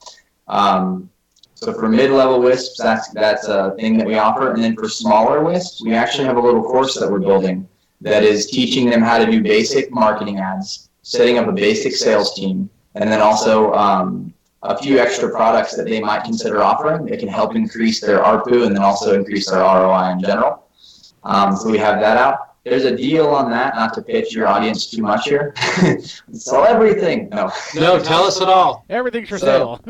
So for mid-level WISPs, that's a thing that we offer. And then for smaller WISPs, we actually have a little course that we're building that is teaching them how to do basic marketing ads, setting up a basic sales team, and then also a few extra products that they might consider offering that can help increase their ARPU and then also increase their ROI in general. So we have that out. There's a deal on that, not to pitch your audience too much here. Sell everything. No, tell us it all. Everything's for sale.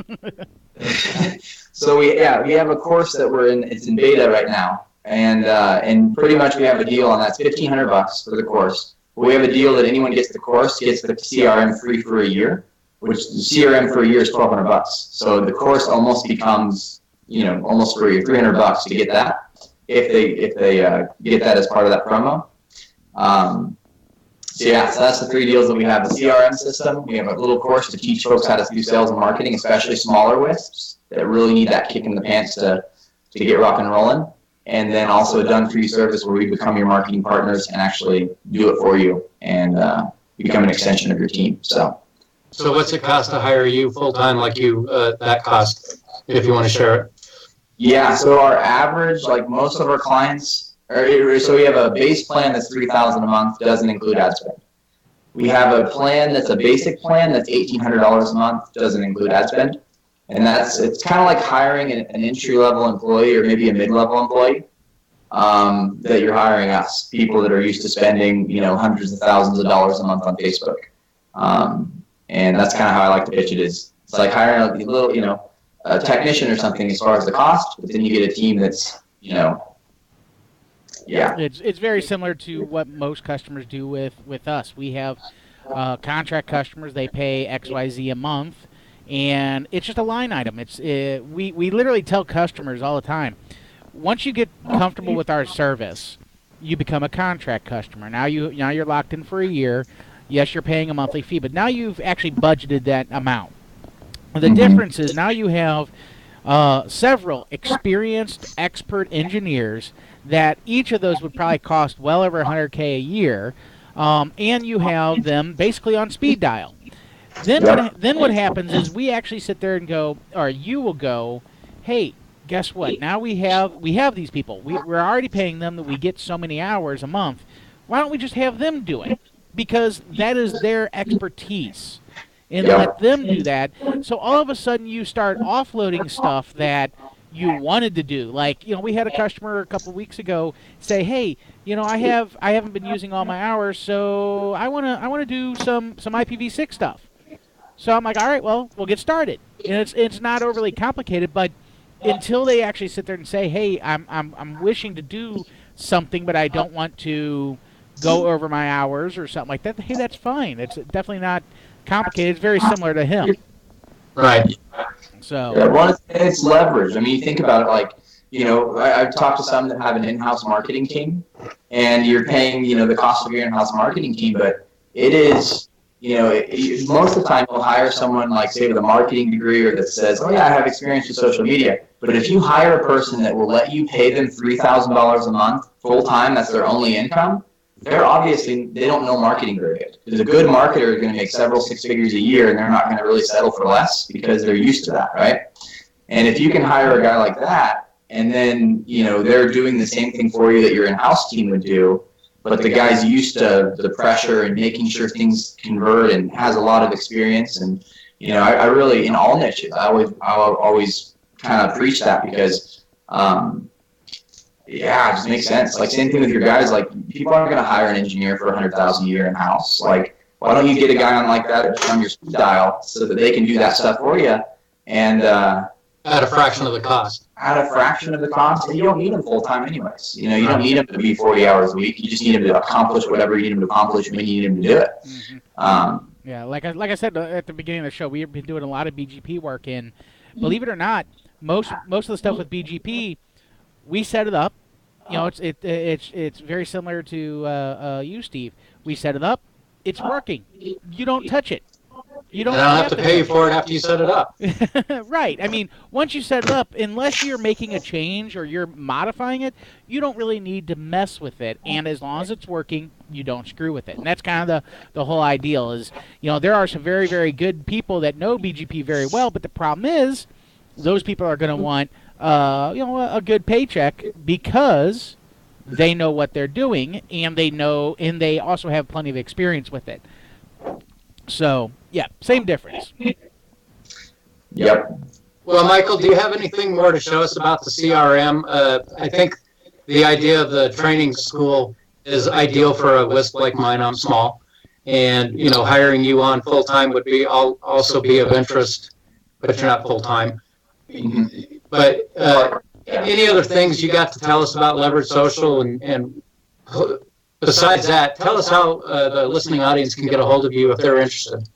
So we have a course that it's in beta right now, and pretty much we have a deal on that. It's $1,500 for the course. We have a deal that anyone gets the course gets the CRM free for a year. which the CRM for a year is $1,200. So the course almost becomes, almost free, $300 to get that if they get that as part of that promo. So that's the 3 deals that we have. The CRM system, we have a little course to teach folks how to do sales and marketing, especially smaller WISPs that really need that kick in the pants to get rock and rolling. And then also a done-for-you service where we become your marketing partners and actually do it for you and become an extension of your team. So what's it cost to hire you full-time like you, that cost, if you want to share it? Yeah, so our average, like most of our clients, so we have a base plan that's $3,000 a month, doesn't include ad spend. We have a plan that's a basic plan that's $1,800 a month, doesn't include ad spend. And it's kind of like hiring an entry-level employee or maybe a mid-level employee that you're hiring us, people that are used to spending, hundreds of thousands of dollars a month on Facebook. And that's kind of how I like to pitch it is. It's like hiring a little, a technician or something as far as the cost, but then you get a team that's, yeah. It's very similar to what most customers do with us. We have contract customers. They pay XYZ a month, and it's just a line item. We literally tell customers all the time, once you get comfortable with our service, you become a contract customer. Now you're locked in for a year. Yes, you're paying a monthly fee, but now you've actually budgeted that amount. The difference is now you have several experienced expert engineers that each of those would probably cost well over $100K a year, and you have them basically on speed dial. Then what happens is we actually sit there and go, or you will go, hey, guess what? Now we have these people. We're already paying them that we get so many hours a month. Why don't we just have them do it? Because that is their expertise. And let them do that. So all of a sudden you start offloading stuff that you wanted to do. Like, we had a customer a couple of weeks ago say, hey, I haven't been using all my hours, so I want to do some IPv6 stuff. So I'm like, all right, well, we'll get started. And it's not overly complicated, but until they actually sit there and say, hey, I'm wishing to do something, but I don't want to go over my hours or something like that, hey, that's fine. It's definitely not complicated. It's very similar to him. Right. So it's leverage. I mean, you think about it like, I've talked to some that have an in-house marketing team, and you're paying, the cost of your in-house marketing team, but it is, most of the time you'll hire someone like, say, with a marketing degree or that says, oh yeah, I have experience with social media. But if you hire a person that will let you pay them $3,000 a month full-time, that's their only income, they don't know marketing very good. Because a good marketer is going to make several six figures a year, and they're not going to really settle for less because they're used to that, right? And if you can hire a guy like that, and then they're doing the same thing for you that your in-house team would do, but the guy's used to the pressure and making sure things convert and has a lot of experience, and I really, in all niches, I always kind of preach that because. Yeah, it just makes sense. Like, same thing with your guys. Like, people aren't going to hire an engineer for $100,000 a year in house. Like, why don't you get a guy on like that on your speed dial so that they can do that stuff for you, and at a fraction of the cost. At a fraction of the cost, and you don't need them full time anyways. You don't need them to be 40 hours a week. You just need them to accomplish whatever you need them to accomplish when you need them to do it. Yeah, like I said at the beginning of the show, we've been doing a lot of BGP work, and believe it or not, most of the stuff with BGP, we set it up. It's very similar to you, Steve. We set it up. It's working. You don't touch it. You don't have to pay for it after you set it up. Right. I mean, once you set it up, unless you're making a change or you're modifying it, you don't really need to mess with it. And as long as it's working, you don't screw with it. And that's kind of the whole ideal is, there are some very, very good people that know BGP very well, but the problem is those people are going to want a good paycheck because they know what they're doing, and they also have plenty of experience with it. So, yeah, same difference. Yep. Well, Michael, do you have anything more to show us about the CRM? I think the idea of the training school is ideal for a WISP like mine. I'm small, and hiring you on full time would also be of interest, but you're not full time. But any other things you got to tell us about Leverage Social, and besides that, tell us how the listening audience can get a hold of you if they're interested.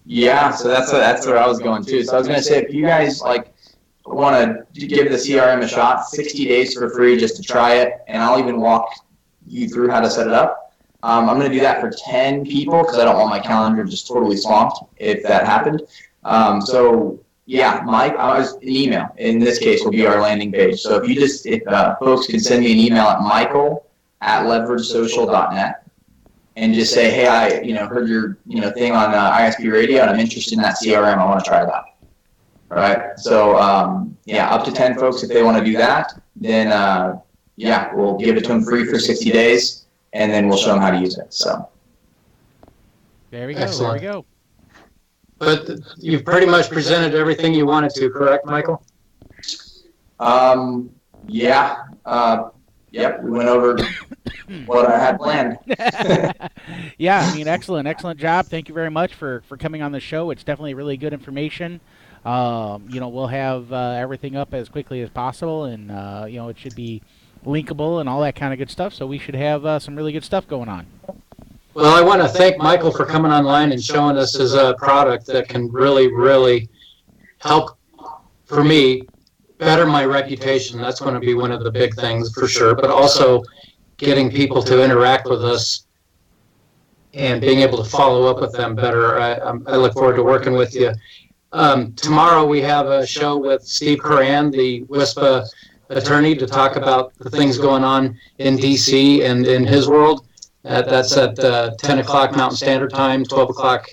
Yeah, so that's where I was going too. So I was going to say, if you guys like want to give the CRM a shot, 60 days for free just to try it, and I'll even walk you through how to set it up. I'm going to do that for 10 people because I don't want my calendar just totally swamped if that happened. So yeah, Mike, an email in this case will be our landing page. So if folks can send me an email at michael@leveragesocial.net. and just say, hey, I heard your thing on ISP Radio, and I'm interested in that CRM. I want to try that. All right. So up to 10 folks if they want to do that. Then we'll give it to them free for 60 days, and then we'll show them how to use it. So there we go. Excellent. There we go. But you've pretty much presented everything you wanted to, correct, Michael? Yep, we went over what I had planned. Yeah, I mean, excellent job. Thank you very much for coming on the show. It's definitely really good information. We'll have everything up as quickly as possible, and it should be linkable and all that kind of good stuff. So we should have some really good stuff going on. Well, I want to thank Michael for coming online and showing us his product that can really, really help, for me, better my reputation. That's going to be one of the big things for sure, but also getting people to interact with us and being able to follow up with them better. I look forward to working with you. Tomorrow we have a show with Steve Coran, the WISPA attorney, to talk about the things going on in D.C. and in his world. That's at 10 o'clock Mountain Standard Time, 12 o'clock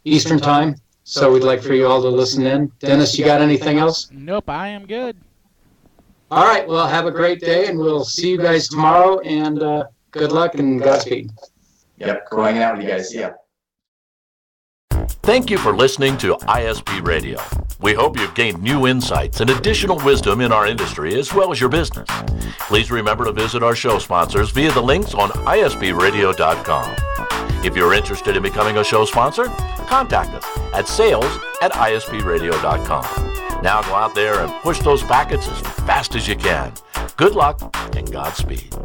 Eastern Time. So we'd like for you all to listen in. Dennis, you got anything else? Nope, I am good. All right, well, have a great day, and we'll see you guys tomorrow, and good luck and Godspeed. Yep, go hanging out with you guys. See ya. Thank you for listening to ISP Radio. We hope you've gained new insights and additional wisdom in our industry as well as your business. Please remember to visit our show sponsors via the links on ispradio.com. If you're interested in becoming a show sponsor, contact us at sales@ispradio.com. Now go out there and push those packets as fast as you can. Good luck and Godspeed.